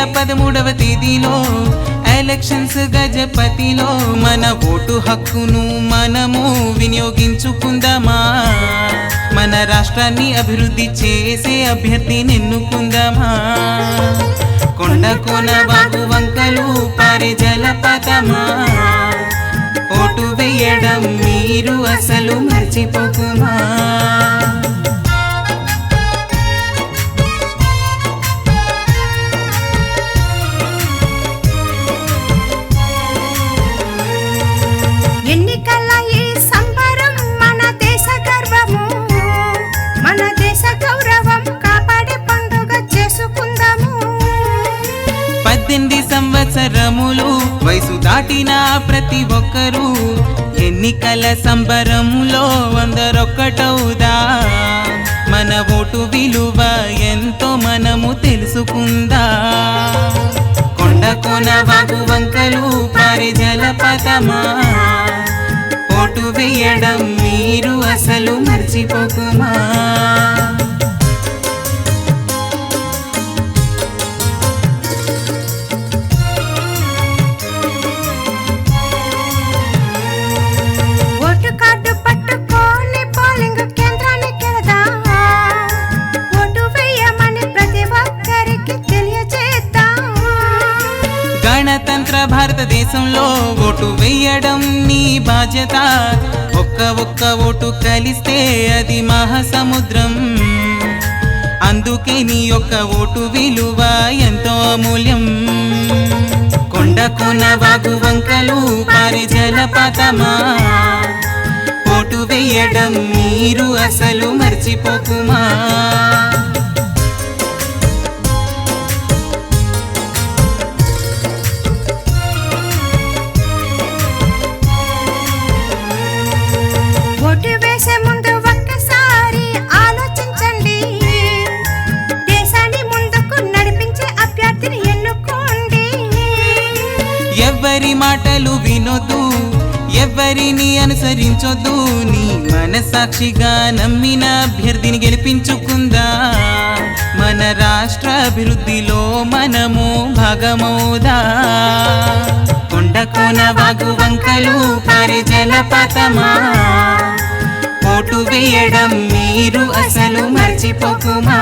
13వ తేదీలో ఎలక్షన్స్ గజపతిలో మన ఓటు హక్కును మనము వినియోగించుకుందామా, మన రాష్ట్రాన్ని అభివృద్ధి చేసే అభ్యర్థిని ఎన్నుకుందామా. కొండ కోన వాగు వంకలు పారే జలపాతమా, ఓటు వేయడం మీరు అసలు మర్చిపోకుమా. ఎన్నికల ఈ సంబరం మన దేశ గర్వము, మన దేశ గౌరవం కాపాడే పండుగ చేసుకుందాము. 18 సంవత్సరములు వయసు దాటిన ప్రతి ఒక్కరూ ఎన్నికల సంబరములో అందరొక్కటవుదా. మన ఓటు విలువ ఎంతో మనము తెలుసుకుందా. కొండ కోన వాగు వంకలు పారే జలపాతమా, ఓటు వేయడం మీరు అసలు మర్చిపోకుమా. ఓటు కార్డు పట్టుకొని పోలింగ్ కేంద్రానికి వెళదాం, ఓటు వేయమని ప్రతి ఒక్కరికి తెలియజేద్దాం. గణతంత్ర భారతదేశంలో ఓటు వేయడం నీ బాధ్యత. ఒక్క ఓటు కలిస్తే అది మహాసముద్రం. అందుకే నీ యొక్క ఓటు విలువ ఎంతో అమూల్యం. కొండ కోన వాగు వంకలు పారే జలపాతమా, ఓటు వేయడం మీరు అసలు మర్చిపోకుమా. ఓటు వేసే ముందు ఒక్కసారి ఆలోచించండి, దేశాన్ని ముందుకు నడిపించే అభ్యర్థిని ఎన్నుకోండి. ఎవ్వరి మాటలు వినొద్దు, ఎవ్వరిని అనుసరించొద్దు. నీ మనసాక్షిగా నమ్మిన అభ్యర్థిని గెలిపించుకుందా. మన రాష్ట్ర అభివృద్ధిలో మనము భాగమవుదా. కొండ కోన వాగు వంకలు పారే జలపాతమా, ఓటు వేయడం మీరు అసలు మర్చిపోకుమా.